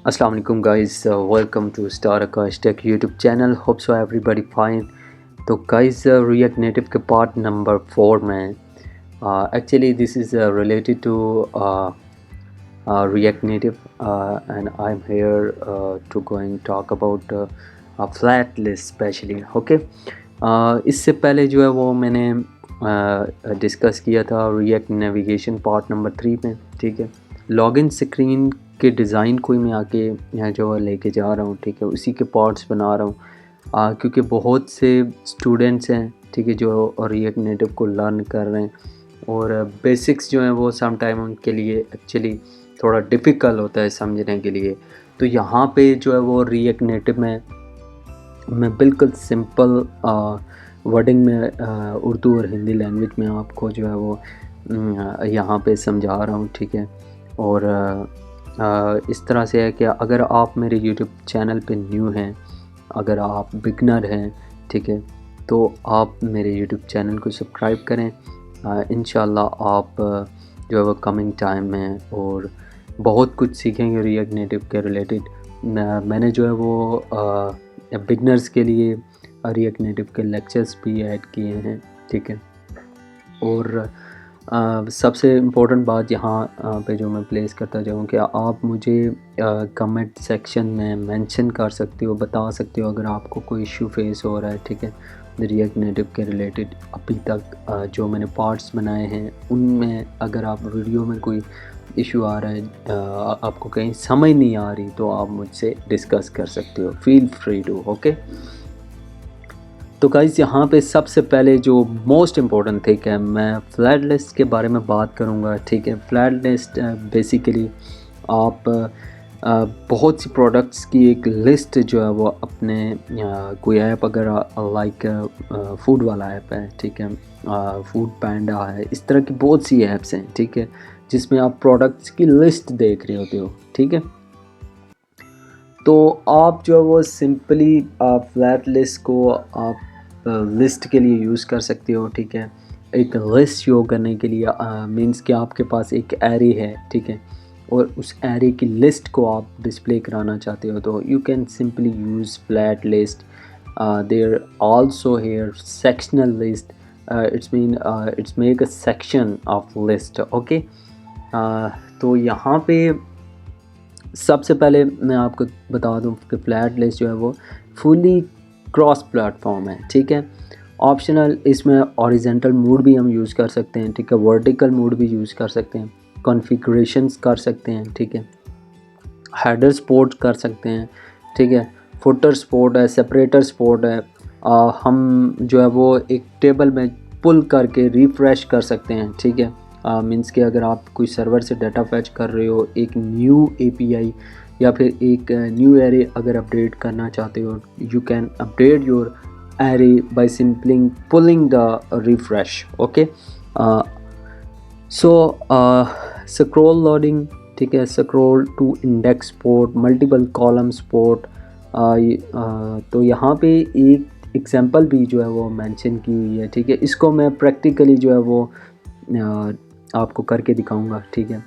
Assalamu alaikum guys, welcome to Star Akash Tech YouTube channel. Hope so everybody fine. तो guys, React Native के part number 4 में actually this is related to React Native, and I'm here to going talk about a flat list specially. Okay. इससे पहले जो है वो मैंने discuss किया था React Navigation पार्ट नंबर 3 में, ठीक है। लॉगिन स्क्रीन के डिज़ाइन को ही मैं आके यहाँ जो लेके जा रहा हूँ, ठीक है, उसी के पार्ट्स बना रहा हूँ क्योंकि बहुत से स्टूडेंट्स हैं, ठीक है, जो रिएक्ट नेटिव को लर्न कर रहे हैं और बेसिक्स जो हैं वो सम टाइम उनके लिए एक्चुअली थोड़ा डिफ़िकल्ट होता है समझने के लिए। तो यहाँ पे जो है वो रिएक्ट नेटिव में मैं बिल्कुल सिंपल वर्डिंग में उर्दू और हिंदी लैंग्वेज में आपको जो है वो यहाँ पे समझा रहा हूँ, ठीक है। और इस तरह से है कि अगर आप मेरे यूट्यूब चैनल पे न्यू हैं, अगर आप बिगनर हैं, ठीक है, तो आप मेरे यूट्यूब चैनल को सब्सक्राइब करें। इंशाल्लाह आप जो है वो कमिंग टाइम में और बहुत कुछ सीखेंगे रिएक्ट नेटिव के रिलेटेड। मैंने जो है वो बिगनर्स के लिए रिएक्ट नेटिव के लेक्चर्स भी ऐड किए हैं, ठीक है। और सबसे इम्पोर्टेंट बात यहाँ पे जो मैं प्लेस करता जाऊँ कि आप मुझे कमेंट सेक्शन में मेंशन कर सकते हो, बता सकते हो अगर आपको कोई इशू फेस हो रहा है, ठीक है, रिएक्ट नेटिव के रिलेटेड। अभी तक जो मैंने पार्ट्स बनाए हैं उनमें अगर आप वीडियो में कोई इशू आ रहा है, आपको कहीं समझ नहीं आ रही, तो आप मुझसे डिस्कस कर सकते हो, फील फ्री टू। ओके। तो गाइस यहाँ पे सबसे पहले जो मोस्ट इम्पोर्टेंट थिंग है, मैं फ्लैट लिस्ट के बारे में बात करूँगा, ठीक है। फ्लैट लिस्ट बेसिकली आप बहुत सी प्रोडक्ट्स की एक लिस्ट जो है वो अपने कोई ऐप अगर लाइक फूड वाला ऐप है, ठीक है, फूड पैंडा है, इस तरह की बहुत सी ऐप्स हैं, ठीक है, जिसमें आप प्रोडक्ट्स की लिस्ट देख रहे होते हो, ठीक है। तो आप जो है वो सिंपली फ्लैट लिस्ट को आप लिस्ट के लिए यूज़ कर सकते हो, ठीक है। एक लिस्ट शो करने के लिए मींस कि आपके पास एक एरे है, ठीक है, और उस एरे की लिस्ट को आप डिस्प्ले कराना चाहते हो, तो you can simply use flat list. There also here sectional list, it's make a section of list. Okay. तो यहाँ पे सबसे पहले मैं आपको बता दूं कि फ्लैट लिस्ट जो है वो फुली क्रॉस प्लेटफॉर्म है, ठीक है। ऑप्शनल इसमें हॉरिजॉन्टल मोड भी हम यूज़ कर सकते हैं, ठीक है, वर्टिकल मोड भी यूज़ कर सकते हैं, कॉन्फ़िगरेशंस कर सकते हैं, ठीक है, हेडर सपोर्ट कर सकते हैं, ठीक है, फुटर सपोर्ट है, सेपरेटर सपोर्ट है। हम जो है वो एक टेबल में पुल करके रिफ़्रेश कर सकते हैं, ठीक है। मींस कि अगर आप कोई सर्वर से डाटा फैच कर रहे हो, एक न्यू एपीआई या फिर एक न्यू एरे अगर अपडेट करना चाहते हो, you can update your array by simply pulling the refresh. Okay. So scroll loading, ठीक है, scroll to index support, multiple column support. तो यहाँ पे एक एग्जांपल भी जो है वो मेंशन की हुई है, ठीक है। इसको मैं प्रैक्टिकली जो है वो आपको करके दिखाऊंगा, ठीक है।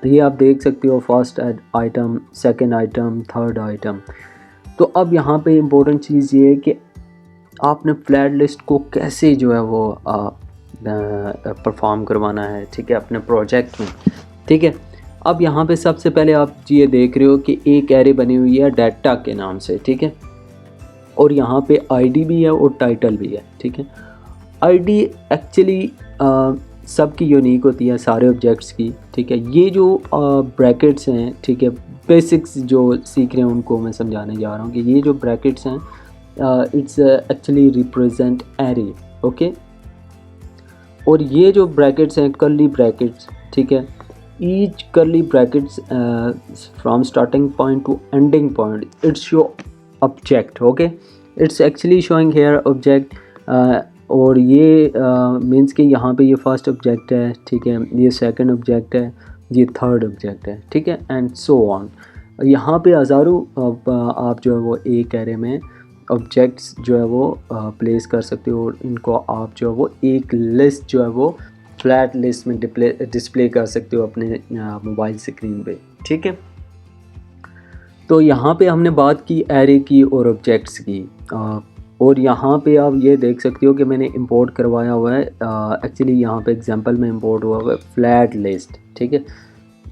ये आप देख सकते हो, first item, second item, third item. तो अब यहाँ पे इम्पोर्टेंट चीज़ ये है कि आपने फ्लैट लिस्ट को कैसे जो है वो परफॉर्म करवाना है, ठीक है, अपने प्रोजेक्ट में, ठीक है। अब यहाँ पे सबसे पहले आप ये देख रहे हो कि एक एरे बनी हुई है डाटा के नाम से, ठीक है, और यहाँ पे आईडी भी है और टाइटल भी है, ठीक है। आईडी एक्चुअली सबकी यूनिक होती है, सारे ऑब्जेक्ट्स की, ठीक है। ये जो ब्रैकेट्स हैं, ठीक है, बेसिक्स जो सीख रहे हैं उनको मैं समझाने जा रहा हूँ कि ये जो ब्रैकेट्स हैं it's actually represent array. Okay. और ये जो ब्रैकेट्स हैं कर्ली ब्रैकेट्स, ठीक है, each curly brackets from starting point two ending point it's show object. Okay. It's actually showing here object. और ये मीन्स कि यहाँ पे ये फर्स्ट ऑब्जेक्ट है, ठीक है, ये सेकंड ऑब्जेक्ट है, ये थर्ड ऑब्जेक्ट है, ठीक है, एंड सो ऑन। यहाँ पे हज़ारों आप जो है वो एक एरे में ऑब्जेक्ट्स जो है वो प्लेस कर सकते हो, और इनको आप जो है वो एक लिस्ट जो है वो फ्लैट लिस्ट में डिस्प्ले कर सकते हो अपने मोबाइल स्क्रीन पे, ठीक है। तो यहाँ पे हमने बात की एरे की और ऑब्जेक्ट्स की, और यहाँ पे आप ये देख सकते हो कि मैंने इंपोर्ट करवाया हुआ है। एक्चुअली यहाँ पे एग्जांपल में इंपोर्ट हुआ हुआ है फ्लैट लिस्ट, ठीक है।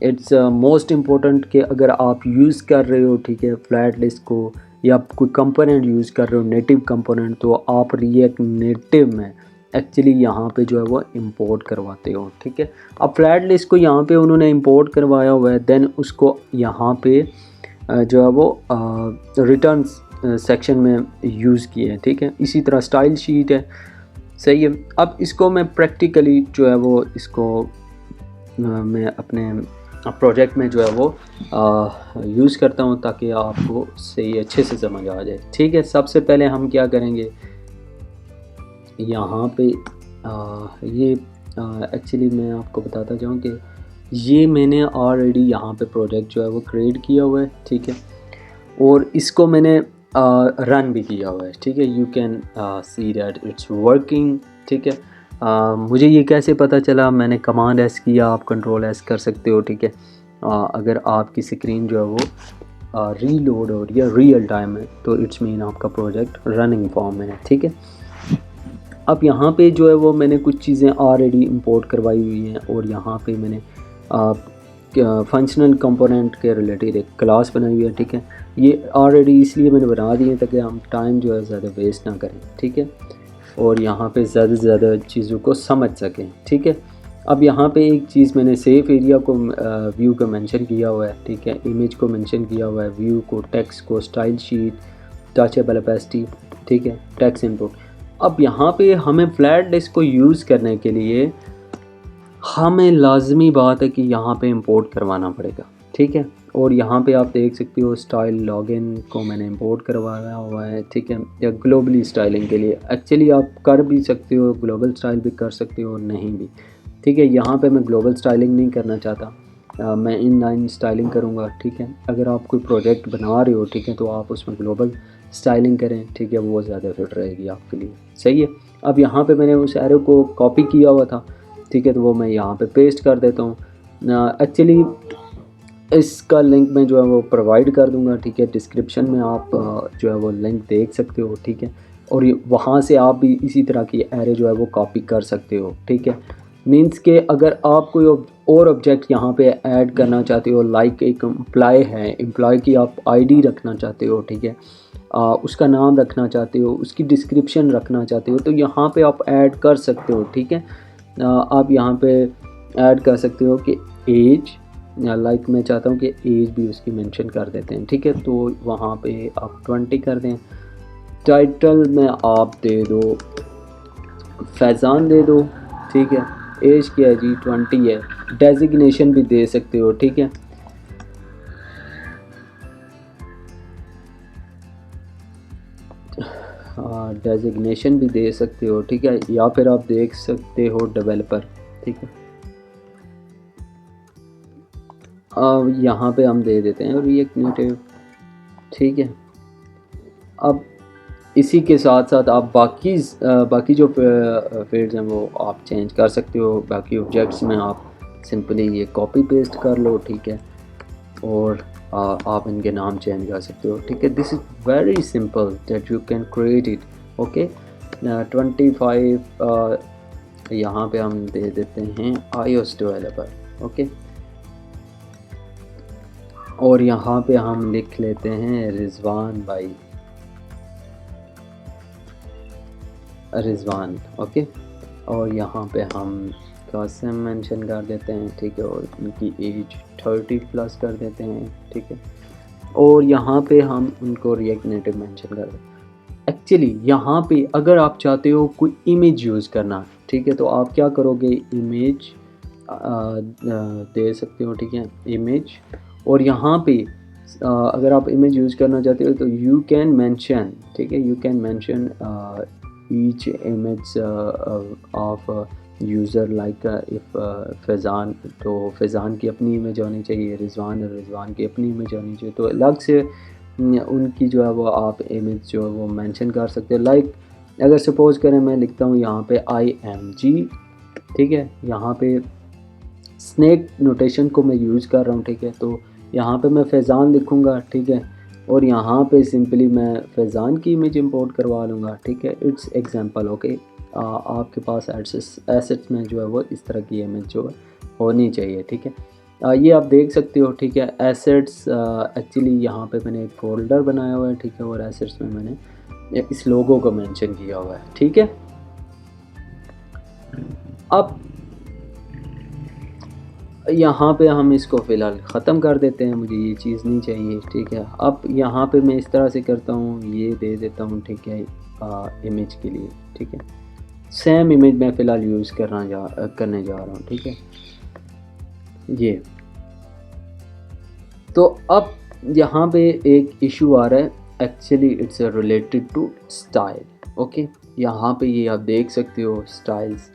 इट्स मोस्ट इम्पोर्टेंट कि अगर आप यूज़ कर रहे हो, ठीक है, फ्लैट लिस्ट को, या आप कोई कंपोनेंट यूज़ कर रहे हो नेटिव कंपोनेंट, तो आप रिएक्ट नेटिव में एक्चुअली यहाँ पे जो है वो इंपोर्ट करवाते हो, ठीक है। अब फ्लैट लिस्ट को यहाँ पे उन्होंने इंपोर्ट करवाया हुआ है, देन उसको यहाँ पे जो है वो रिटर्न सेक्शन में यूज़ किए हैं, ठीक है। इसी तरह स्टाइल शीट है, सही है। अब इसको मैं प्रैक्टिकली जो है वो इसको मैं अपने प्रोजेक्ट में जो है वो यूज़ करता हूँ ताकि आपको सही अच्छे से समझ आ जाए, ठीक है। सबसे पहले हम क्या करेंगे, यहाँ पे ये एक्चुअली मैं आपको बताता जाऊँ कि ये मैंने ऑलरेडी यहाँ पे प्रोजेक्ट जो है वो क्रिएट किया हुआ है, ठीक है, और इसको मैंने रन भी किया हुआ है, ठीक है। You can see that it's working, ठीक है। मुझे ये कैसे पता चला, मैंने कमांड एस किया, आप कंट्रोल एस कर सकते हो, ठीक है। अगर आपकी स्क्रीन जो है वो रीलोड हो रही है रियल टाइम में, तो इट्स मीन आपका प्रोजेक्ट रनिंग फॉर्म में है, ठीक है। अब यहाँ पे जो है वो मैंने कुछ चीज़ें ऑलरेडी इंपोर्ट करवाई हुई हैं, और यहाँ पे मैंने फंक्शनल कंपोनेंट के रिलेटेड एक क्लास बनाई हुई है, ठीक है। ये ऑलरेडी इसलिए मैंने बना दी है ताकि हम टाइम जो है ज़्यादा वेस्ट ना करें, ठीक है, और यहाँ पे ज़्यादा से ज़्यादा चीज़ों को समझ सकें, ठीक है। अब यहाँ पे एक चीज़ मैंने सेफ एरिया को व्यू को मेंशन किया हुआ है, ठीक है, इमेज को मेंशन किया हुआ है, व्यू को, टेक्स्ट को, स्टाइल शीट, टचेबल ओपेसिटी, ठीक है, टेक्स्ट इनपुट। अब यहाँ पे हमें फ्लैट लिस्ट को यूज़ करने के लिए हमें लाजमी बात है कि यहाँ पे इंपोर्ट करवाना पड़ेगा, ठीक है। और यहाँ पे आप देख सकते हो स्टाइल लॉगिन को मैंने इंपोर्ट करवाया हुआ है, ठीक है, या ग्लोबली स्टाइलिंग के लिए। एक्चुअली आप कर भी सकते हो, ग्लोबल स्टाइल भी कर सकते हो, नहीं भी, ठीक है। यहाँ पे मैं ग्लोबल स्टाइलिंग नहीं करना चाहता, मैं इनलाइन स्टाइलिंग करूँगा, ठीक है। अगर आप कोई प्रोजेक्ट बना रहे हो, ठीक है, तो आप उसमें ग्लोबल स्टाइलिंग करें, ठीक है, वो ज़्यादा फिट रहेगी आपके लिए, सही है। अब यहाँ पे मैंने उस एरो को कॉपी किया हुआ था, ठीक है, तो वो मैं यहाँ पे पेस्ट कर देता हूँ। एक्चुअली इसका लिंक मैं जो है वो प्रोवाइड कर दूँगा, ठीक है, डिस्क्रिप्शन में आप जो है वो लिंक देख सकते हो, ठीक है। और वहाँ से आप भी इसी तरह की एरे जो है वो कॉपी कर सकते हो, ठीक है। मींस के अगर आप कोई और ऑब्जेक्ट यहाँ पे ऐड करना चाहते हो, लाइक एक एम्प्लॉय है, एम्प्लॉय की आप आईडी रखना चाहते हो, ठीक है, उसका नाम रखना चाहते हो, उसकी डिस्क्रिप्शन रखना चाहते हो, तो यहाँ पे आप ऐड कर सकते हो, ठीक है। आप यहाँ पे ऐड कर सकते हो कि एज, लाइक मैं चाहता हूँ कि एज भी उसकी मेंशन कर देते हैं, ठीक है, तो वहाँ पे आप 20 कर दें। टाइटल में आप दे दो फैज़ान दे दो, ठीक है, एज क्या है जी 20 है। डेजिग्नेशन भी दे सकते हो, ठीक है, डेजिग्नेशन भी दे सकते हो, ठीक है, या फिर आप देख सकते हो डेवलपर, ठीक है। यहाँ पे हम दे देते हैं रिएक्ट नेटिव, ठीक है। अब इसी के साथ साथ आप बाकी जो फील्ड्स हैं वो आप चेंज कर सकते हो। बाकी ऑब्जेक्ट्स में आप सिंपली ये कॉपी पेस्ट कर लो, ठीक है, और आप इनके नाम चेंज कर सकते हो, ठीक है। This is very simple that you can create it, okay. 25 यहाँ पे हम दे देते हैं iOS डेवलपर, ओके, और यहाँ पे हम लिख लेते हैं रिजवान भाई, रिजवान, ओके, और यहाँ पे हम कासिम मेंशन कर देते हैं, ठीक है, और उनकी एज 30+ कर देते हैं, ठीक है, और यहाँ पे हम उनको रिएक्ट नेटिव मेंशन कर देते हैं। एक्चुअली यहाँ पे अगर आप चाहते हो कोई इमेज यूज़ करना, ठीक है, तो आप क्या करोगे, इमेज दे सकते हो, ठीक है, इमेज, और यहाँ पे अगर आप इमेज यूज़ करना चाहते हो तो यू कैन मेंशन, ठीक है, you can mention each image of user, like if Faizan, तो फैज़ान की अपनी इमेज होनी चाहिए, रिजवान की अपनी इमेज होनी चाहिए, तो अलग से उनकी जो है वो आप इमेज जो है वो मेंशन कर सकते हो। लाइक अगर सपोज़ करें मैं लिखता हूँ यहाँ पे IMG, ठीक है, यहाँ पे स्नैक नोटेशन को मैं यूज़ कर रहा हूँ, ठीक है, तो यहाँ पे मैं फैज़ान लिखूँगा, ठीक है, और यहाँ पे सिंपली मैं फैज़ान की इमेज इंपोर्ट करवा लूँगा, ठीक है। It's example, okay. आपके पास एसेट्स में जो है वो इस तरह की इमेज जो है होनी चाहिए, ठीक है। ये आप देख सकते हो, ठीक है। एसेट्स एक्चुअली यहाँ पे मैंने एक फ़ोल्डर बनाया हुआ है, ठीक है, और एसेट्स में मैंने इस लोगो को मेंशन किया हुआ है, ठीक है। अब यहाँ पे हम इसको फ़िलहाल ख़त्म कर देते हैं, मुझे ये चीज़ नहीं चाहिए, ठीक है। अब यहाँ पे मैं इस तरह से करता हूँ, ये दे देता हूँ, ठीक है, इमेज के लिए, ठीक है। सेम इमेज मैं फ़िलहाल यूज़ करने जा रहा हूँ, ठीक है, ये। तो अब यहाँ पे एक इशू आ रहा है, actually it's related to style, okay. यहाँ पे ये आप देख सकते हो स्टाइल्स।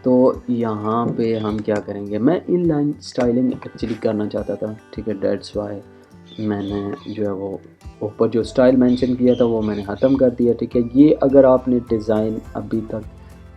तो यहाँ पे हम क्या करेंगे, मैं इनलाइन स्टाइलिंग एक्चुअली करना चाहता था, ठीक है। डेट्स वाई मैंने जो है वो ऊपर जो स्टाइल मेंशन किया था वो मैंने ख़त्म कर दिया, ठीक है। ये अगर आपने डिज़ाइन अभी तक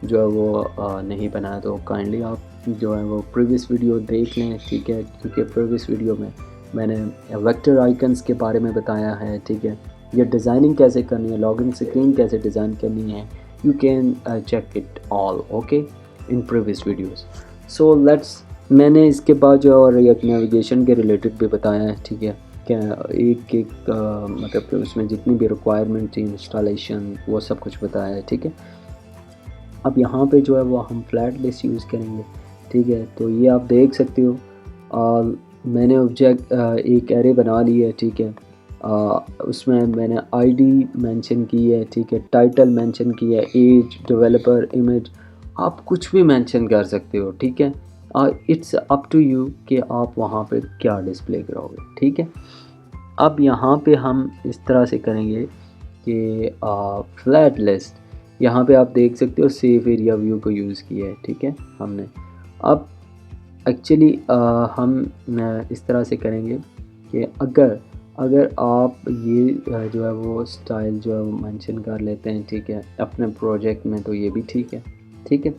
जो है वो नहीं बनाया तो काइंडली आप जो है वो प्रीवियस वीडियो देख लें, ठीक है, क्योंकि प्रीवियस वीडियो में मैंने वेक्टर आइकन्स के बारे में बताया है, ठीक है। ये डिज़ाइनिंग कैसे करनी है, लॉगिन स्क्रीन कैसे डिज़ाइन करनी है, you can check it all, okay, in previous videos. So let's, मैंने इसके बाद जो और एक नेविगेशन के रिलेटेड भी बताया है, ठीक है, क्या एक एक मतलब कि उसमें जितनी भी रिक्वायरमेंट थी, इंस्टॉलेशन, वो सब कुछ बताया है, ठीक है। अब यहाँ पे जो है वो हम फ्लैट लिस्ट यूज़ करेंगे, ठीक है। तो ये आप देख सकते हो, मैंने ऑब्जेक्ट एक एरे बना ली है, ठीक है। उसमें मैंने आईडी मेंशन की है, ठीक है, टाइटल मेंशन किया है, एज, डेवलपर, इमेज, आप कुछ भी मेंशन कर सकते हो, ठीक है। इट्स अप टू यू कि आप वहाँ पे क्या डिस्प्ले करोगे, ठीक है। अब यहाँ पे हम इस तरह से करेंगे कि फ्लैट लिस्ट, यहाँ पे आप देख सकते हो सेव एरिया व्यू को यूज़ किया है, ठीक है, हमने। अब एक्चुअली हम इस तरह से करेंगे कि अगर आप ये जो है वो स्टाइल जो है वो मेंशन कर लेते हैं, ठीक है, अपने प्रोजेक्ट में, तो ये भी ठीक है, ठीक है।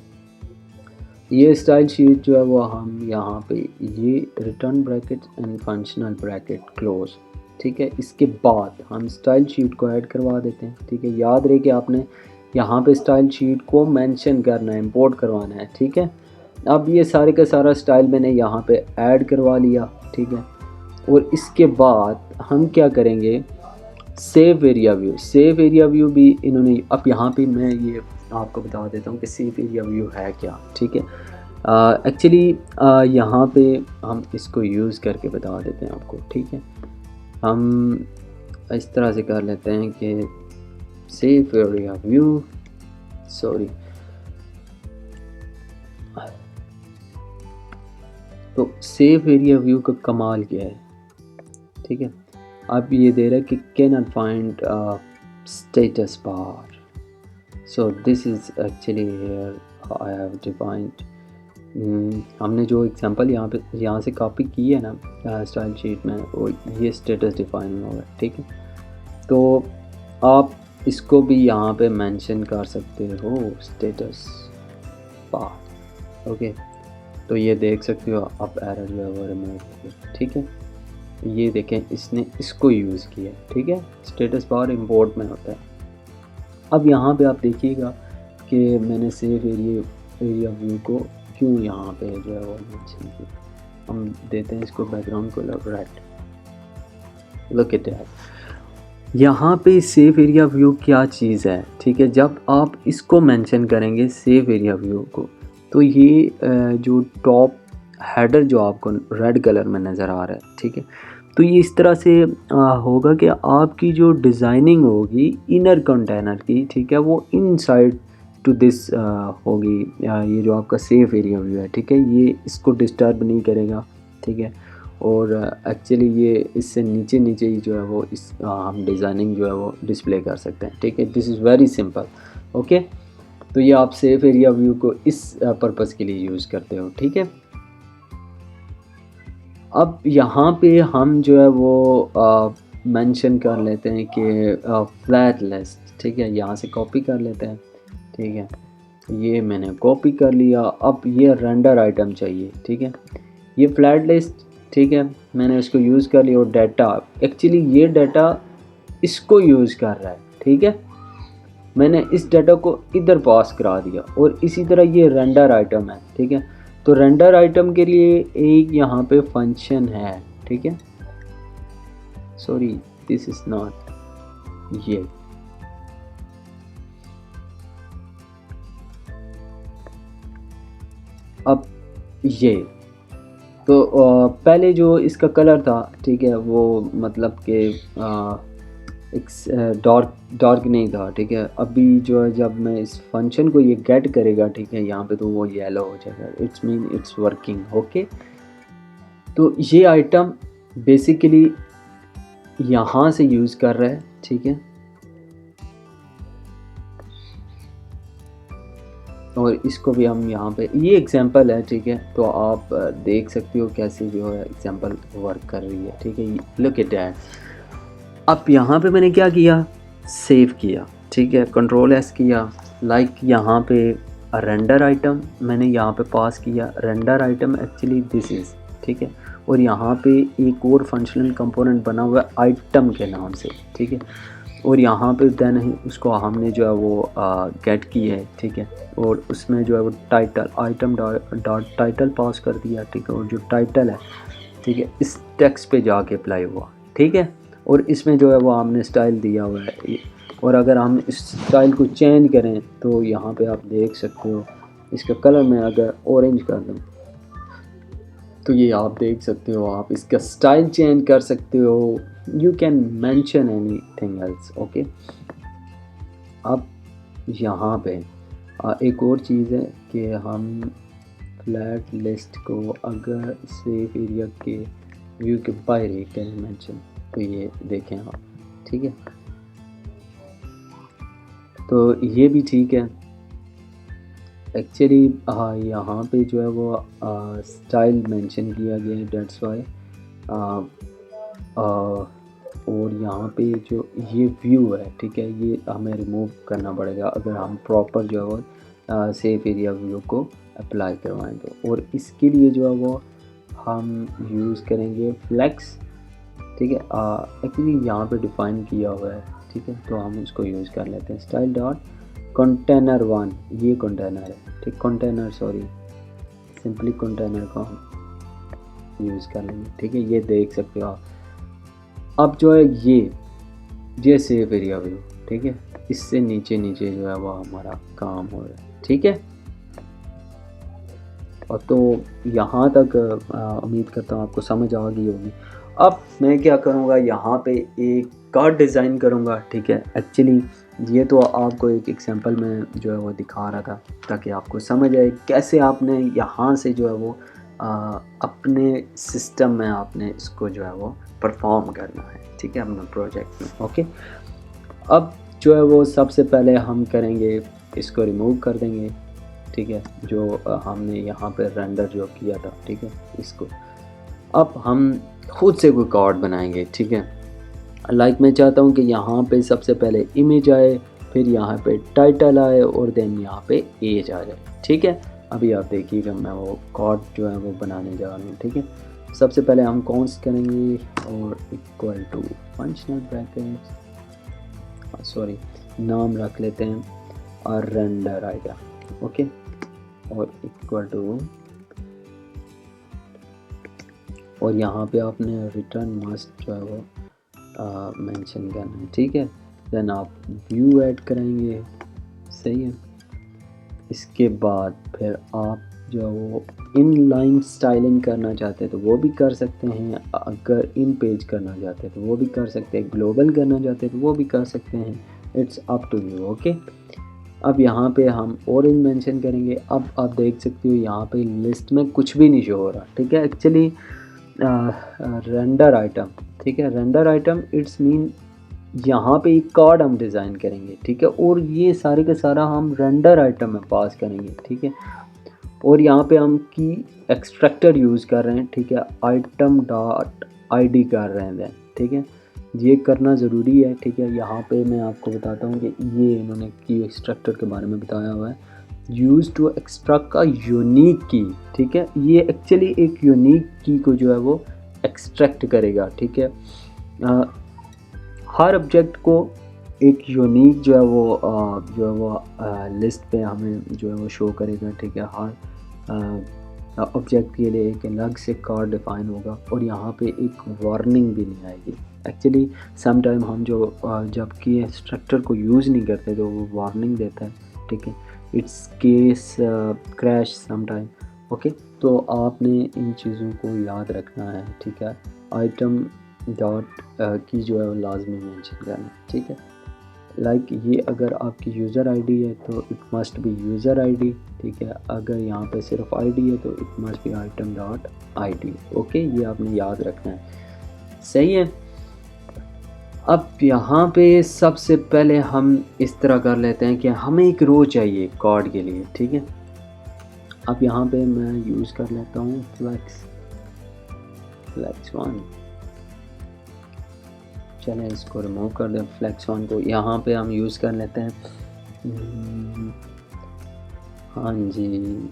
ये स्टाइल शीट जो है वो हम यहाँ पे ये return bracket and functional bracket close, ठीक है, इसके बाद हम स्टाइल शीट को ऐड करवा देते हैं, ठीक है। याद रहे कि आपने यहाँ पे स्टाइल शीट को मेंशन करना है, इंपोर्ट करवाना है, ठीक है। अब ये सारे का सारा स्टाइल मैंने यहाँ पे ऐड करवा लिया, ठीक है। और इसके बाद हम क्या करेंगे, save area view, save area view भी इन्होंने, अब यहाँ पे मैं ये आपको बता देता हूँ कि सेव एरिया व्यू है क्या, ठीक है। एक्चुअली यहाँ पे हम इसको यूज़ करके बता देते हैं आपको, ठीक है। हम इस तरह से कर लेते हैं कि सेव एरिया व्यू, सॉरी, तो सेव एरिया व्यू का कमाल क्या है, ठीक है। अब ये दे रहा है कि can not find status bar, so this is actually here I have defined, हमने जो एग्जांपल यहाँ से कॉपी की है ना स्टाइल शीट में, वो ये स्टेटस डिफाइन होगा, ठीक है। तो आप इसको भी यहाँ पे मेंशन कर सकते हो, स्टेटस बार, ओके। तो ये देख सकते हो आप, एरर जो है वो रिमूव हो गया, ठीक है। ये देखें, इसने इसको यूज़ किया, ठीक है, स्टेटस बार इंपोर्ट में होता है। अब यहाँ पे आप देखिएगा कि मैंने सेव एरिया व्यू को क्यों यहाँ पे जो है वो मेंशन किया। हम देते हैं इसको background colour red, look at that. यहाँ पे सेव एरिया व्यू क्या चीज़ है, ठीक है। जब आप इसको मेंशन करेंगे सेव एरिया व्यू को, तो ये जो टॉप हेडर जो आपको रेड कलर में नज़र आ रहा है, ठीक है, तो ये इस तरह से होगा कि आपकी जो डिज़ाइनिंग होगी इनर कंटेनर की, ठीक है, वो इनसाइड टू दिस होगी, ये जो आपका सेफ एरिया व्यू है, ठीक है, ये इसको डिस्टर्ब नहीं करेगा, ठीक है। और एक्चुअली ये इससे नीचे नीचे ही जो है वो इस हम डिज़ाइनिंग जो है वो डिस्प्ले कर सकते हैं, ठीक है। This is very simple, okay. तो ये आप सेफ एरिया व्यू को इस पर्पज़ के लिए यूज़ करते हो, ठीक है। अब यहाँ पे हम जो है वो मेंशन कर लेते हैं कि फ्लैट लिस्ट, ठीक है, यहाँ से कॉपी कर लेते हैं, ठीक है। ये मैंने कॉपी कर लिया। अब ये रेंडर आइटम चाहिए, ठीक है। ये फ्लैट लिस्ट ठीक है, मैंने इसको यूज़ कर लिया और डाटा, एक्चुअली ये डाटा इसको यूज़ कर रहा है, ठीक है, मैंने इस डाटा को इधर पास करा दिया। और इसी तरह ये रेंडर आइटम है, ठीक है, तो रेंडर आइटम के लिए एक यहाँ पे फंक्शन है, ठीक है, सॉरी दिस इज नॉट, ये अब ये तो पहले जो इसका कलर था, ठीक है, वो मतलब कि एक डार्क नहीं था, ठीक है, अभी जो है जब मैं इस फंक्शन को ये गेट करेगा, ठीक है, यहाँ पे तो वो येलो हो जाएगा, it's mean it's working, okay. तो ये आइटम बेसिकली यहाँ से यूज़ कर रहा है, ठीक है, और इसको भी हम यहाँ पे, ये एग्जांपल है, ठीक है, तो आप देख सकते हो कैसे जो है एग्जांपल वर्क कर रही है, ठीक है, लुक एट दैट। अब यहाँ पे मैंने क्या किया, सेव किया, ठीक है, कंट्रोल एस किया, लाइक यहाँ पे रेंडर आइटम मैंने यहाँ पे पास किया, render item actually this is, ठीक है, और यहाँ पे एक और फंक्शनल कंपोनेंट बना हुआ है आइटम के नाम से, ठीक है, और यहाँ पे देन उसको हमने जो है वो गेट की है, ठीक है, और उसमें जो है वो टाइटल आइटम डॉट टाइटल पास कर दिया, ठीक है, और जो टाइटल है, ठीक है, इस टेक्स्ट पे जाके अप्लाई हुआ, ठीक है, और इसमें जो है वो हमने स्टाइल दिया हुआ है, और अगर हम इस स्टाइल को चेंज करें तो यहाँ पे आप देख सकते हो, इसका कलर मैं अगर ऑरेंज कर दूँ तो ये आप देख सकते हो, आप इसका स्टाइल चेंज कर सकते हो, you can mention anything else, okay. अब यहाँ पे एक और चीज़ है कि हम फ्लैट लिस्ट को अगर सेव एरिया के व्यू के बाहर ही करें मेंशन, तो ये देखें आप, ठीक है, तो ये भी ठीक है एक्चुअली। यहाँ पे जो है वो स्टाइल मेंशन किया गया है, डेट्स वाई, और यहाँ पे जो ये व्यू है, ठीक है, ये हमें रिमूव करना पड़ेगा अगर हम प्रॉपर जो है वो सेफ एरिया व्यू को अप्लाई करवाएंगे, और इसके लिए जो है वो हम यूज़ करेंगे फ्लेक्स, ठीक है, एक्चुअली यहाँ पे डिफ़ाइन किया हुआ है, ठीक है, तो हम उसको यूज़ कर लेते हैं, स्टाइल डॉट कंटेनर वन, ये कंटेनर है, ठीक, कंटेनर सॉरी सिंपली कंटेनर को हम यूज़ कर लेंगे, ठीक है, ये देख सकते हो आप। अब जो है ये सेफ एरिया व्यू, ठीक है, इससे नीचे नीचे जो है वो हमारा काम हो रहा है, ठीक है, और तो यहाँ तक उम्मीद करता हूँ आपको समझ आ गई होगी। अब मैं क्या करूँगा, यहाँ पे एक कार्ड डिज़ाइन करूँगा, ठीक है, एक्चुअली ये तो आपको एक एग्जांपल में जो है वो दिखा रहा था ताकि आपको समझ आए कैसे आपने यहाँ से जो है वो अपने सिस्टम में आपने इसको जो है वो परफॉर्म करना है, ठीक है, अपने प्रोजेक्ट में, ओके। अब जो है वो सबसे पहले हम करेंगे, इसको रिमूव कर देंगे, ठीक है, जो हमने यहाँ पे रेंडर जो किया था, ठीक है, इसको अब हम खुद से कोई कार्ड बनाएंगे, ठीक है, लाइक मैं चाहता हूँ कि यहाँ पे सबसे पहले इमेज आए, फिर यहाँ पे टाइटल आए, और देन यहाँ पे एज आ जाए, ठीक है। अभी आप देखिएगा मैं वो कार्ड जो है वो बनाने जा रहा हूँ, ठीक है। सबसे पहले हम कॉन्स्ट करेंगे और equal to functional bracket, sorry नाम रख लेते हैं और रेंडर आएगा, ओके, और इक्वल टू, और यहाँ पे आपने रिटर्न मस्ट जो है वो मेंशन करना है, ठीक है। देन आप व्यू ऐड करेंगे, सही है। इसके बाद फिर आप जो वो इन लाइन स्टाइलिंग करना चाहते हैं तो वो भी कर सकते हैं, अगर इन पेज करना चाहते हैं तो वो भी कर सकते हैं, ग्लोबल करना चाहते हैं तो वो भी कर सकते हैं, it's up to you, okay. अब यहाँ पे हम ऑरेंज मेंशन करेंगे। अब आप देख सकते हो यहाँ पे लिस्ट में कुछ भी नहीं शो हो रहा, ठीक है, एक्चुअली रेंडर आइटम, ठीक है, रेंडर आइटम इट्स मीन यहाँ पे एक कार्ड हम डिज़ाइन करेंगे, ठीक है, और ये सारे का सारा हम रेंडर आइटम में पास करेंगे, ठीक है, और यहाँ पे हम की एक्सट्रैक्टर यूज़ कर रहे हैं, ठीक है, आइटम डॉट ID कर रहे हैं, ठीक है, ये करना ज़रूरी है, ठीक है। यहाँ पे मैं आपको बताता हूँ कि ये इन्होंने की एक्सट्रैक्टर के बारे में बताया हुआ है, यूज़ टू एक्सट्रैक्ट का यूनिक की, ठीक है, ये एक्चुअली एक यूनिक की को जो है वो एक्सट्रैक्ट करेगा, ठीक है। हर ऑब्जेक्ट को एक यूनिक जो है वो लिस्ट पे हमें जो है वो शो करेगा, ठीक है। हर ऑब्जेक्ट के लिए एक अलग से कार्ड डिफाइन होगा और यहाँ पे एक वार्निंग भी नहीं आएगी। एक्चुअली सम टाइम हम जब कि स्ट्रक्चर को यूज़ नहीं करते तो वो वार्निंग देता है, ठीक है। It's case crash some time, okay. तो आपने इन चीज़ों को याद रखना है, ठीक है। आइटम डॉट की जो है वो लाजमी मेंशन करना है, ठीक है। लाइक ये अगर आपकी यूज़र आईडी है तो it must be user ID, ठीक है। अगर यहाँ पे सिर्फ आईडी है तो it must be item dot ID, okay. ये आपने याद रखना है, सही है। अब यहाँ पे सबसे पहले हम इस तरह कर लेते हैं कि हमें एक रो चाहिए कार्ड के लिए, ठीक है। अब यहाँ पे मैं यूज़ कर लेता हूँ फ्लेक्स वन। चलें इसको रिमूव कर दें, फ्लेक्स वन को। यहाँ पे हम यूज़ कर लेते हैं, हाँ जी,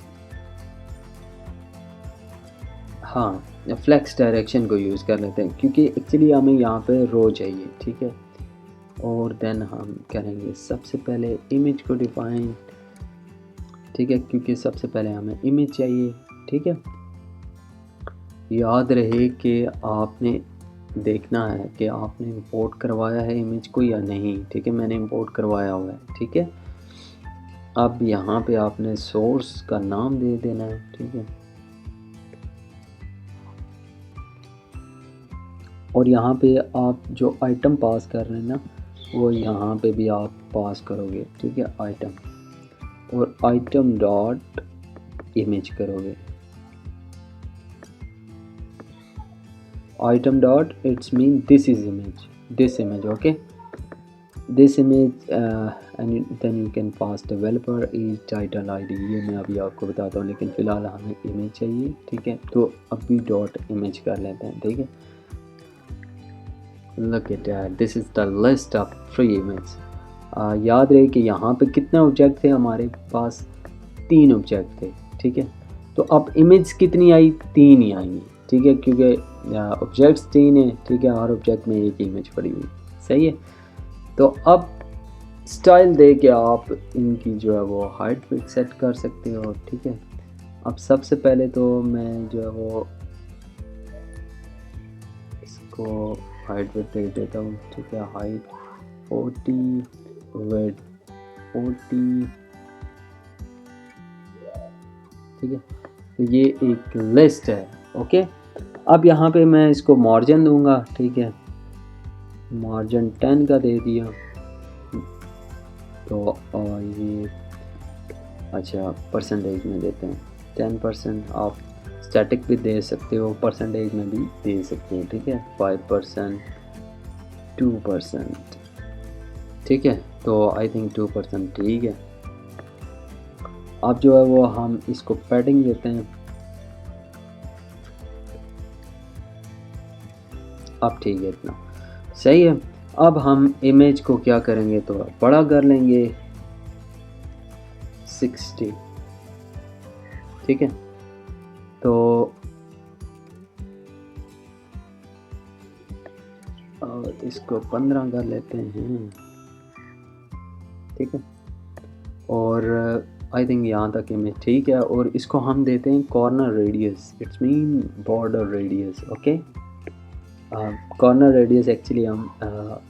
हाँ, फ्लेक्स डायरेक्शन को यूज़ कर लेते हैं क्योंकि एक्चुअली हमें यहाँ पे रो चाहिए, ठीक है। और देन हम करेंगे सबसे पहले इमेज को डिफाइन, ठीक है, क्योंकि सबसे पहले हमें इमेज चाहिए, ठीक है। याद रहे कि आपने देखना है कि आपने इंपोर्ट करवाया है इमेज को या नहीं, ठीक है। मैंने इंपोर्ट करवाया हुआ है, ठीक है। अब यहाँ पे आपने सोर्स का नाम दे देना है, ठीक है। और यहाँ पे आप जो आइटम पास कर रहे हैं ना वो यहाँ पे भी आप पास करोगे, ठीक है, आइटम। और आइटम डॉट इमेज करोगे, item dot it's mean this image, okay. This image and then you can pass developer is title ID. ये मैं अभी आपको बताता हूँ, लेकिन फ़िलहाल हमें इमेज चाहिए, ठीक है। तो अभी डॉट इमेज कर लेते हैं, ठीक है। Look at that, this is the list of 3 images। याद रहे कि यहाँ पे कितने ऑब्जेक्ट थे हमारे पास, 3 ऑब्जेक्ट थे, ठीक है। तो अब इमेज कितनी आई, 3 ही आएंगी, ठीक है, क्योंकि ऑब्जेक्ट्स 3 हैं, ठीक है। हर ऑब्जेक्ट में एक इमेज पड़ी हुई, सही है। तो अब स्टाइल दे के आप इनकी जो है वो हाइट विड्थ सेट कर सकते हो, ठीक है। अब सबसे पहले तो मैं जो है वो इसको हाइट विड्थ दे देता हूँ, ठीक है। हाइट 40 विड्थ 40, ठीक है। तो ये एक लिस्ट है, ओके। अब यहाँ पे मैं इसको मार्जिन दूंगा, ठीक है। मार्जिन 10 का दे दिया। तो और ये अच्छा परसेंटेज में देते हैं 10%। आप स्टैटिक भी दे सकते हो, परसेंटेज में भी दे सकते हो, ठीक है। 5%, 2%, ठीक है। तो आई थिंक 2% ठीक है। अब जो है वो हम इसको पैडिंग देते हैं। अब ठीक है, इतना सही है। अब हम इमेज को क्या करेंगे, तो बड़ा कर लेंगे 60, ठीक है। तो और इसको 15 कर लेते हैं, ठीक है। और आई थिंक यहाँ तक इमेज ठीक है। और इसको हम देते हैं corner radius, it's mean border radius, okay. Corner radius actually हम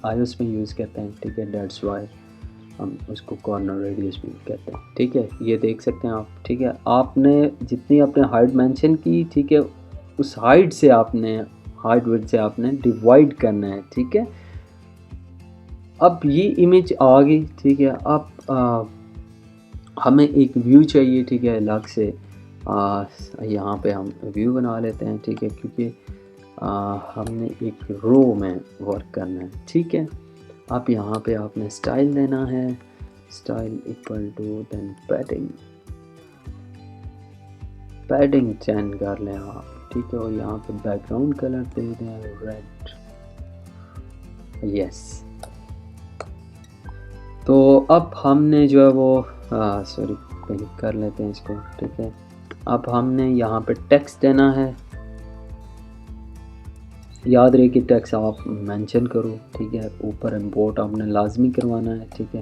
iOS में यूज़ करते हैं, ठीक है। दैट्स वाई हम उसको कॉर्नर रेडियस भी कहते हैं, ठीक है। ये देख सकते हैं आप, ठीक है। आपने जितनी आपने हाइट मेंशन की, ठीक है, उस हाइट से आपने हाइट विड्थ से आपने डिवाइड करना है, ठीक है। अब ये इमेज आ गई, ठीक है। अब हमें एक व्यू चाहिए, ठीक है, अलग से। यहाँ पे हम व्यू बना लेते हैं, ठीक है, क्योंकि हमने एक रो में वर्क करना है, ठीक है। अब यहाँ पे आपने स्टाइल देना है, style equal to then padding 10 कर लें आप, ठीक है। और यहाँ पे बैकग्राउंड कलर दे दें रेड, यस। तो अब हमने जो है वो सॉरी पिंक कर लेते हैं इसको, ठीक है। अब हमने यहाँ पे टेक्स्ट देना है, याद रहे कि टैक्स आप मेंशन करो, ठीक है। ऊपर इंपोर्ट आपने लाजमी करवाना है, ठीक है,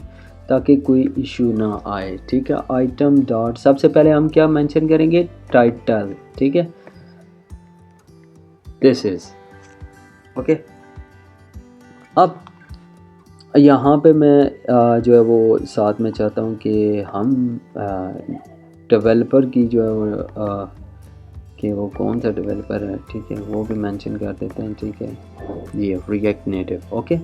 ताकि कोई इशू ना आए, ठीक है। आइटम डॉट सबसे पहले हम क्या मेंशन करेंगे, टाइटल, ठीक है, दिस इज ओके। अब यहाँ पे मैं जो है वो साथ में चाहता हूँ कि हम डेवलपर की जो है वो कि वो कौन सा डेवलपर है, ठीक है, वो भी मेंशन कर देते हैं, ठीक है, ये रिएक्ट नेटिव, ओके।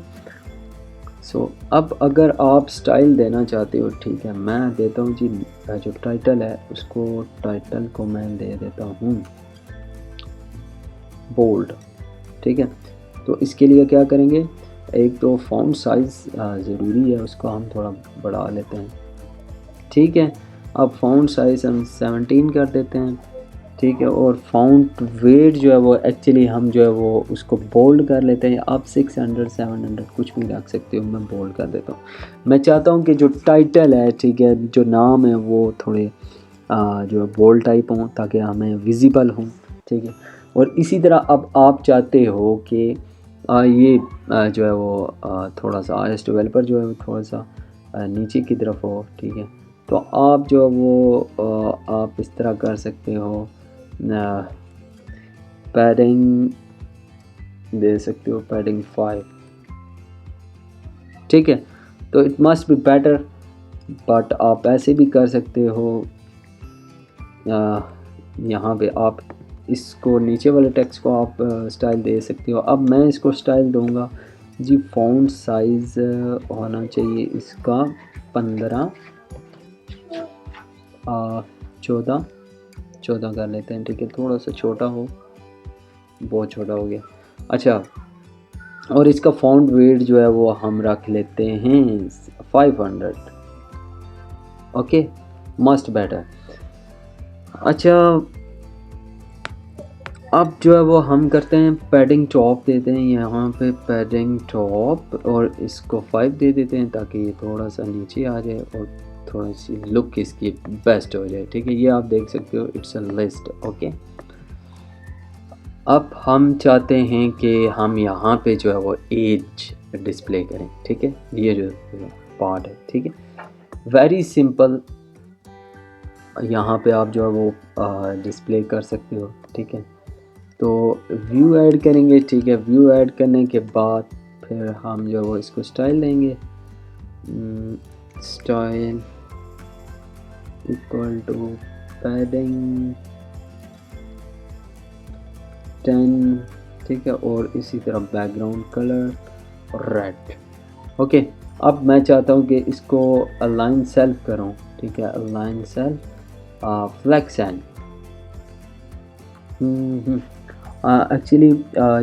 सो अब अगर आप स्टाइल देना चाहते हो, ठीक है, मैं देता हूँ जी जो टाइटल है उसको, टाइटल को मैं दे देता हूँ बोल्ड, ठीक है। तो इसके लिए क्या करेंगे, एक तो फ़ॉन्ट साइज़ ज़रूरी है, उसको हम थोड़ा बढ़ा लेते हैं, ठीक है। अब फ़ॉन्ट साइज़ हम 17 कर देते हैं, ठीक है। और फ़ॉन्ट वेट जो है वो एक्चुअली हम जो है वो उसको बोल्ड कर लेते हैं। आप 600 700 कुछ भी रख सकते हो, मैं बोल्ड कर देता हूँ। मैं चाहता हूँ कि जो टाइटल है, ठीक है, जो नाम है वो थोड़े जो बोल्ड टाइप हों ताकि हमें विजिबल हों, ठीक है। और इसी तरह अब आप चाहते हो कि ये जो है वो थोड़ा सा आईएएस डेवलपर जो है वो थोड़ा सा नीचे की तरफ हो, ठीक है। तो आप जो है वो आप इस तरह कर सकते हो, पैडिंग दे सकते हो, पैडिंग 5, ठीक है। तो it must be better, but आप ऐसे भी कर सकते हो, यहाँ पे आप इसको नीचे वाले टेक्स्ट को आप स्टाइल दे सकते हो। अब मैं इसको स्टाइल दूंगा जी, फ़ॉन्ट साइज़ होना चाहिए इसका 15 14 कर लेते हैं, ठीक है, थोड़ा सा छोटा हो, बहुत छोटा हो गया, अच्छा। और इसका फ़ॉन्ट वेट जो है वो हम रख लेते हैं 500, ओके, मस्ट बेटर। अच्छा, अब जो है वो हम करते हैं पैडिंग टॉप देते हैं यहाँ पे, पैडिंग टॉप, और इसको 5 दे देते हैं ताकि ये थोड़ा सा नीचे आ जाए और थोड़ी सी लुक इसकी बेस्ट हो जाए, ठीक है। ये आप देख सकते हो, इट्स अ लिस्ट, ओके। अब हम चाहते हैं कि हम यहाँ पे जो है वो एज डिस्प्ले करें, ठीक है, ये जो पार्ट है, ठीक है, वेरी सिंपल। यहाँ पे आप जो है वो डिस्प्ले कर सकते हो, ठीक है। तो व्यू ऐड करेंगे, ठीक है, व्यू ऐड करने के बाद फिर हम जो है वो इसको स्टाइल देंगे, स्टाइल इक्वल टू पैडिंग 10, ठीक है, और इसी तरह बैकग्राउंड कलर रेड, ओके। अब मैं चाहता हूँ कि इसको अलाइन सेल्फ करूँ, ठीक है, align self flex end actually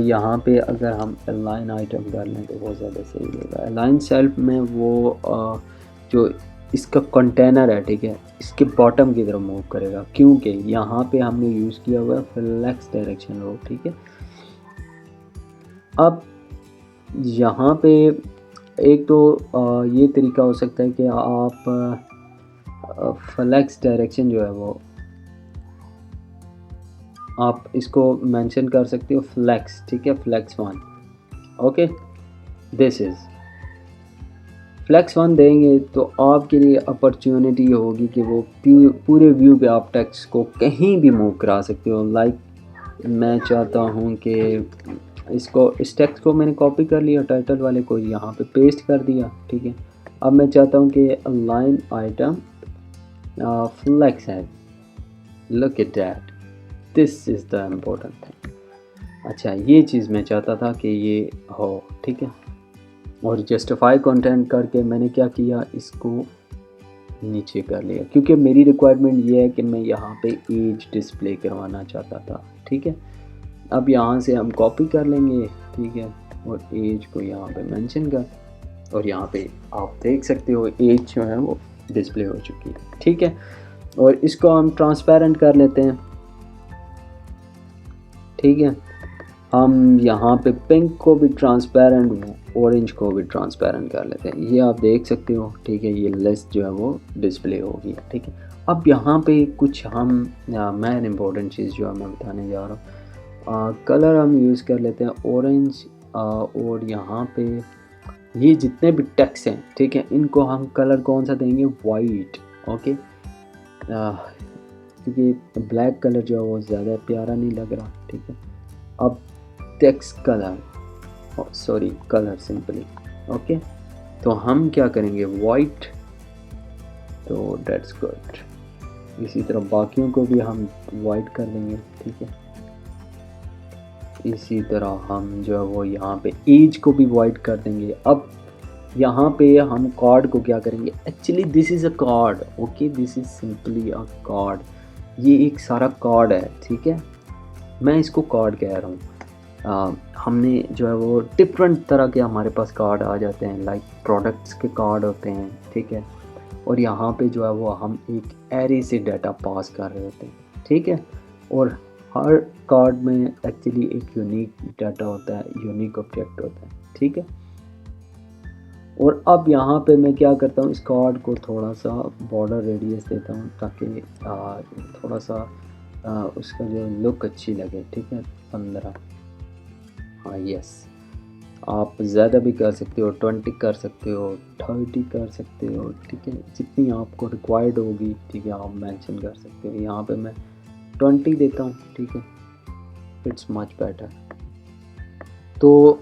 यहाँ पे अगर हम अलाइन आइटम कर लें तो बहुत ज़्यादा सही रहेगा। अलाइन सेल्फ में वो जो इसका कंटेनर है, ठीक है, इसके बॉटम की तरफ मूव करेगा, क्योंकि यहाँ पे हमने यूज़ किया हुआ है फ्लेक्स डायरेक्शन रो, ठीक है। अब यहाँ पे एक तो ये तरीका हो सकता है कि आप फ्लेक्स डायरेक्शन जो है वो आप इसको मेंशन कर सकते हो फ्लेक्स, ठीक है, flex 1, okay, this is flex 1 देंगे तो आपके लिए अपॉर्चुनिटी होगी कि वो पूरे व्यू पे आप टेक्स्ट को कहीं भी मूव करा सकते हो। लाइक मैं चाहता हूँ कि इसको, इस टेक्स्ट को मैंने कॉपी कर लिया, टाइटल वाले को यहाँ पे पेस्ट कर दिया, ठीक है। अब मैं चाहता हूँ कि अलाइन आइटम फ्लेक्स है, look at that, this is the important thing. अच्छा, ये चीज़ मैं चाहता था कि ये हो, ठीक है। और जस्टिफाई कंटेंट करके मैंने क्या किया, इसको नीचे कर लिया, क्योंकि मेरी रिक्वायरमेंट ये है कि मैं यहाँ पे एज डिस्प्ले करवाना चाहता था, ठीक है। अब यहाँ से हम कॉपी कर लेंगे, ठीक है, और एज को यहाँ पे मेंशन कर, और यहाँ पे आप देख सकते हो एज जो है वो डिस्प्ले हो चुकी है, ठीक है। और इसको हम ट्रांसपेरेंट कर लेते हैं, ठीक है। हम यहाँ पे पिंक को भी ट्रांसपेरेंट, ऑरेंज को भी ट्रांसपेरेंट कर लेते हैं, ये आप देख सकते हो, ठीक है। ये लिस्ट जो है वो डिस्प्ले होगी, ठीक है। अब यहाँ पे कुछ हम मेन इम्पोर्टेंट चीज़ जो है मैं बताने जा रहा हूँ, कलर हम यूज़ कर लेते हैं ऑरेंज, और यहाँ पे ये जितने भी टेक्स्ट हैं, ठीक है, इनको हम कलर कौन सा देंगे, वाइट। ओके, क्योंकि ब्लैक कलर जो है वो ज़्यादा प्यारा नहीं लग रहा, ठीक है। अब text colour, sorry colour simply, okay, तो हम क्या करेंगे, वाइट, तो डेट्स गुड। इसी तरह बाकियों को भी हम वाइट कर देंगे, ठीक है। इसी तरह हम जो है वो यहाँ पे एज को भी वाइट कर देंगे। अब यहाँ पे हम कार्ड को क्या करेंगे, actually this is a card, okay, this is simply a card. ये एक सारा कार्ड है, ठीक है, मैं इसको कार्ड कह रहा हूँ। हमने जो है वो डिफरेंट तरह के हमारे पास कार्ड आ जाते हैं, लाइक प्रोडक्ट्स के कार्ड होते हैं, ठीक है। और यहाँ पे जो है वो हम एक एरे से डाटा पास कर रहे होते हैं, ठीक है। और हर कार्ड में एक्चुअली एक यूनिक डाटा होता है, यूनिक ऑब्जेक्ट होता है, ठीक है। और अब यहाँ पे मैं क्या करता हूँ, इस कार्ड को थोड़ा सा बॉर्डर रेडियस देता हूँ ताकि थोड़ा सा उसका जो लुक अच्छी लगे, ठीक है, 15, हाँ यस। आप ज़्यादा भी कर सकते हो, 20 कर सकते हो, 30 कर सकते हो, ठीक है, जितनी आपको रिक्वायर्ड होगी, ठीक है, आप मेंशन कर सकते हो। यहाँ पे मैं 20 देता हूँ, ठीक है, इट्स मच बेटर। तो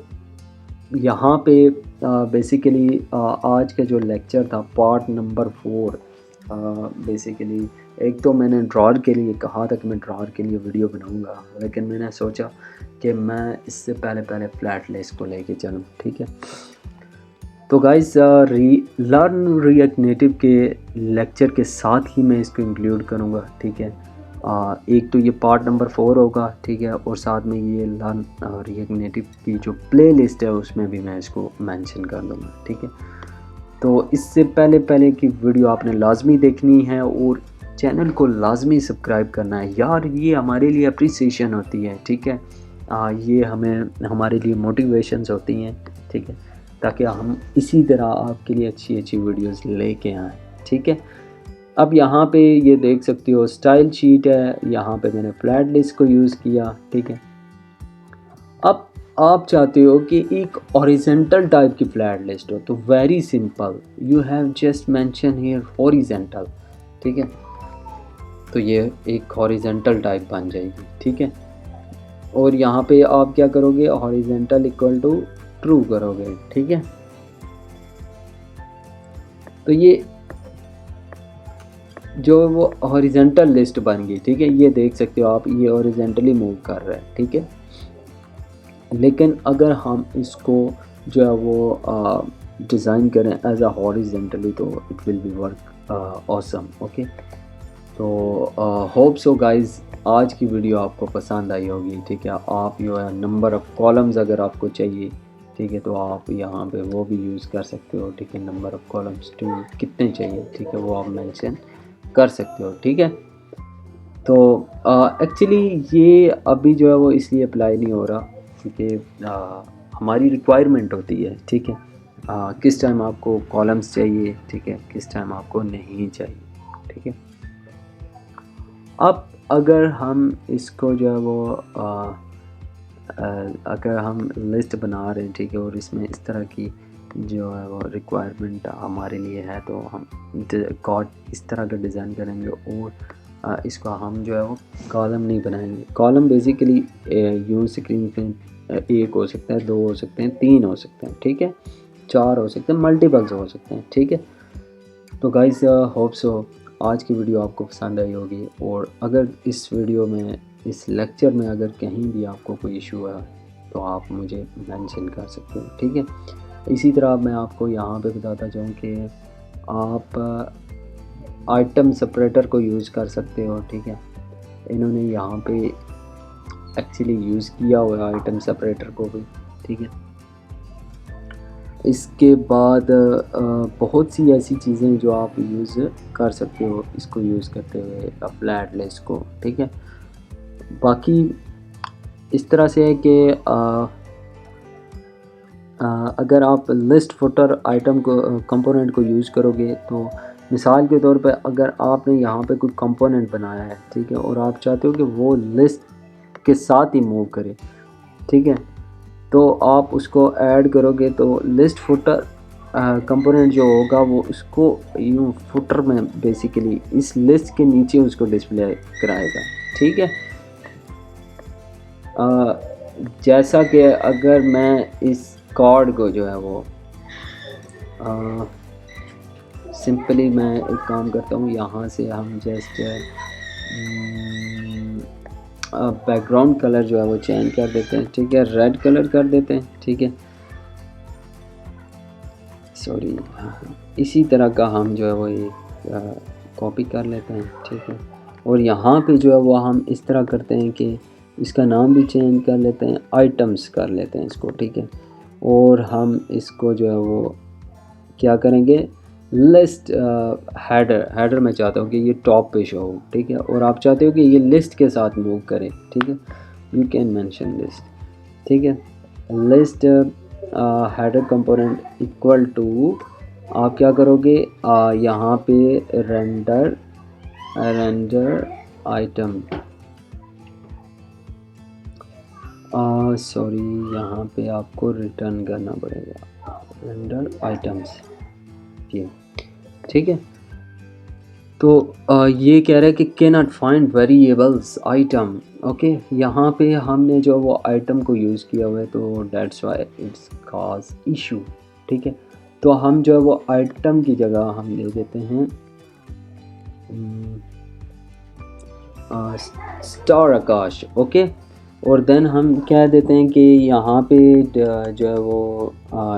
यहाँ पे बेसिकली आज का जो लेक्चर था पार्ट नंबर 4, बेसिकली एक तो मैंने ड्रॉर के लिए कहा था कि मैं ड्रॉर के लिए वीडियो बनाऊंगा, लेकिन मैंने सोचा कि मैं इससे पहले फ्लैट लेस को लेके चलूँ, ठीक है। तो गाइस, लर्न रिएक्ट नेटिव के लेक्चर के साथ ही मैं इसको इंक्लूड करूँगा, ठीक है। एक तो ये पार्ट नंबर 4 होगा, ठीक है, और साथ में ये लर्न रिएक्ट नेटिव की जो प्लेलिस्ट है उसमें भी मैं इसको मेंशन कर दूँगा, ठीक है। तो इससे पहले की वीडियो आपने लाजमी देखनी है और चैनल को लाजमी सब्सक्राइब करना है यार, ये हमारे लिए अप्रिसिएशन होती है, ठीक है। ये हमारे लिए मोटिवेशंस होती हैं, ठीक है, ताकि हम इसी तरह आपके लिए अच्छी अच्छी वीडियोस लेके आएँ, ठीक है। अब यहाँ पे ये देख सकते हो स्टाइल शीट है, यहाँ पे मैंने फ्लैट लिस्ट को यूज़ किया, ठीक है। अब आप चाहते हो कि एक हॉरिजॉन्टल टाइप की फ्लैट लिस्ट हो, तो very simple, you have just mention here horizontal, ठीक है। तो ये एक हॉरिजॉन्टल टाइप बन जाएगी, ठीक है। और यहाँ पे आप क्या करोगे, हॉरिजॉन्टल इक्वल टू ट्रू करोगे, ठीक है। तो ये जो वो हॉरिजॉन्टल लिस्ट बन गई, ठीक है, ये देख सकते हो आप, ये हॉरिजॉन्टली मूव कर रहा है, ठीक है। लेकिन अगर हम इसको जो है वो डिज़ाइन करें एज अ हॉरिजॉन्टली, तो it will be work awesome, okay. तो होप सो गाइस, आज की वीडियो आपको पसंद आई होगी, ठीक है। आप जो है नंबर ऑफ़ कॉलम्स अगर आपको चाहिए, ठीक है, तो आप यहाँ पे वो भी यूज़ कर सकते हो, ठीक है। नंबर ऑफ़ कॉलम्स टू कितने चाहिए, ठीक है, वो आप मेंशन कर सकते हो, ठीक है। तो एक्चुअली ये अभी जो है वो इसलिए अप्लाई नहीं हो रहा क्योंकि हमारी रिक्वायरमेंट होती है, ठीक है, किस टाइम आपको कॉलम्स चाहिए, ठीक है, किस टाइम आपको नहीं चाहिए, ठीक है। अब अगर हम इसको जो है वो अगर हम लिस्ट बना रहे हैं, ठीक है, और इसमें इस तरह की जो है वो रिक्वायरमेंट हमारे लिए है, तो हम कॉर्ड इस तरह का डिज़ाइन करेंगे और इसको हम जो है वो कॉलम नहीं बनाएंगे। कॉलम बेसिकली यूँ स्क्रीन पे एक हो सकता है, 2 हो सकते हैं, 3 हो सकते हैं, ठीक है, 4 हो सकते हैं, मल्टीपल्स हो सकते हैं, ठीक है। तो गाइस, होप सो आज की वीडियो आपको पसंद आई होगी, और अगर इस वीडियो में, इस लेक्चर में अगर कहीं भी आपको कोई इशू है तो आप मुझे मेंशन कर सकते हो, ठीक है। इसी तरह मैं आपको यहाँ पे बताता जाऊँ कि आप आइटम सेपरेटर को यूज़ कर सकते हो, ठीक है। इन्होंने यहाँ पे एक्चुअली यूज़ किया हुआ है आइटम सेपरेटर को भी, ठीक है। इसके बाद बहुत सी ऐसी चीज़ें जो आप यूज़ कर सकते हो इसको यूज़ करते हुए फ्लैट लिस्ट को, ठीक है। बाकी इस तरह से है कि अगर आप लिस्ट फुटर आइटम को कंपोनेंट को यूज़ करोगे, तो मिसाल के तौर पे अगर आपने यहाँ पे कोई कंपोनेंट बनाया है, ठीक है, और आप चाहते हो कि वो लिस्ट के साथ ही मूव करे, ठीक है। तो आप उसको ऐड करोगे तो लिस्ट फुटर कंपोनेंट जो होगा वो उसको यूँ फुटर में बेसिकली इस लिस्ट के नीचे उसको डिस्प्ले कराएगा, ठीक है। जैसा कि अगर मैं इस कार्ड को जो है वो सिंपली मैं एक काम करता हूँ, यहाँ से हम जस्ट बैकग्राउंड कलर जो है वो चेंज कर देते हैं, ठीक है, रेड कलर कर देते हैं, ठीक है। सॉरी, इसी तरह का हम जो है वो एक कॉपी कर लेते हैं, ठीक है। और यहाँ पे जो है वो हम इस तरह करते हैं कि इसका नाम भी चेंज कर लेते हैं, आइटम्स कर लेते हैं इसको, ठीक है। और हम इसको जो है वो क्या करेंगे, लिस्ट हेडर मैं चाहता हूँ कि ये टॉप पे शो हो, ठीक है। और आप चाहते हो कि ये लिस्ट के साथ मूव करे, ठीक है, यू कैन मेंशन लिस्ट, ठीक है। List header component equal to आप क्या करोगे, यहाँ पे रेंडर आइटम, सॉरी यहाँ पे आपको रिटर्न करना पड़ेगा रेंडर आइटम्स, ये ठीक है। तो ये कह रहा है कि can not find variables item, okay. यहाँ पे हमने जो वो आइटम को यूज़ किया हुआ है तो that's why it's cause issue, ठीक है। तो हम जो है वो आइटम की जगह हम ले देते हैं स्टार आकाश, ओके। और देन हम क्या देते हैं कि यहाँ पे जो है वो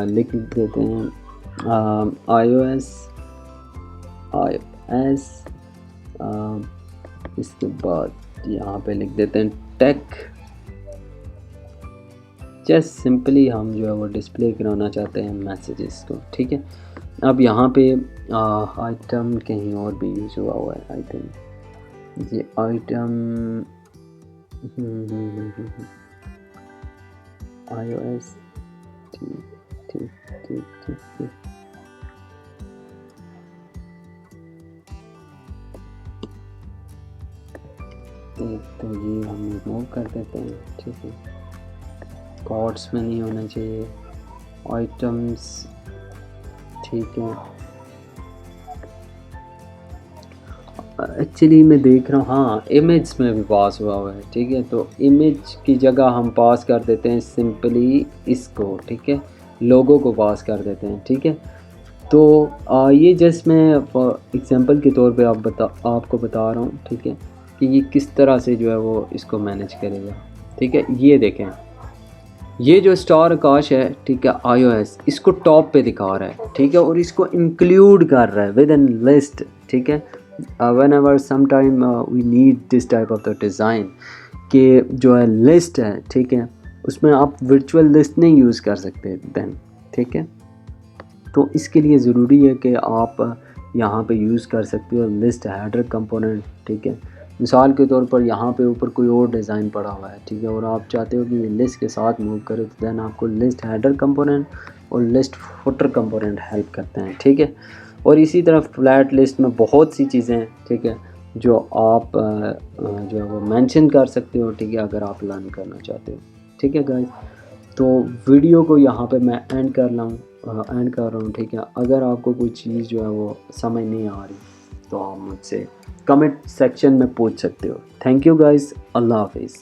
लिख देते हैं iOS इसके बाद यहाँ पे लिख देते हैं टेक, जस्ट सिंपली हम जो है वो डिस्प्ले कराना चाहते हैं मैसेजेस को, ठीक है। अब यहाँ पे आइटम कहीं और भी यूज़ हुआ है, आई थिंक ये आइटम iOS, ठीक। एक तो ये हम रिमूव कर देते हैं, ठीक है, कॉर्ड्स में नहीं होना चाहिए, आइटम्स, ठीक है। एक्चुअली मैं देख रहा हूँ हाँ इमेज में भी पास हुआ है, ठीक है। तो इमेज की जगह हम पास कर देते हैं सिंपली इसको, ठीक है, लोगो को पास कर देते हैं, ठीक है। तो ये जस्ट मैं एग्जांपल के तौर पे आपको बता रहा हूँ, ठीक है, कि ये किस तरह से जो है वो इसको मैनेज करेगा, ठीक है। ये देखें, ये जो स्टार आकाश है, ठीक है, iOS इसको टॉप पे दिखा रहा है, ठीक है, और इसको इंक्लूड कर रहा है विद इन लिस्ट, ठीक है। whenever sometime we need this type of the design कि जो है लिस्ट है, ठीक है, उसमें आप वर्चुअल लिस्ट नहीं यूज़ कर सकते देन, ठीक है। तो इसके लिए ज़रूरी है कि आप यहाँ पे यूज़ कर सकते हो लिस्ट हेडर कंपोनेंट, ठीक है। मिसाल के तौर पर यहाँ पे ऊपर कोई और डिज़ाइन पड़ा हुआ है, ठीक है, और आप चाहते हो कि ये लिस्ट के साथ मूव करे, तो देन आपको लिस्ट हेडर कंपोनेंट और लिस्ट फुटर कंपोनेंट हेल्प करते हैं, ठीक है। और इसी तरह फ्लैट लिस्ट में बहुत सी चीज़ें हैं, ठीक है, जो आप जो है वो मेंशन कर सकते हो, ठीक है, अगर आप लर्न करना चाहते हो, ठीक है गाइस। तो वीडियो को यहाँ पे मैं एंड कर रहा हूँ, ठीक है। अगर आपको कोई चीज़ जो है वो समझ नहीं आ रही तो आप मुझसे कमेंट सेक्शन में पूछ सकते हो। थैंक यू गाइस, अल्लाह हाफिज़।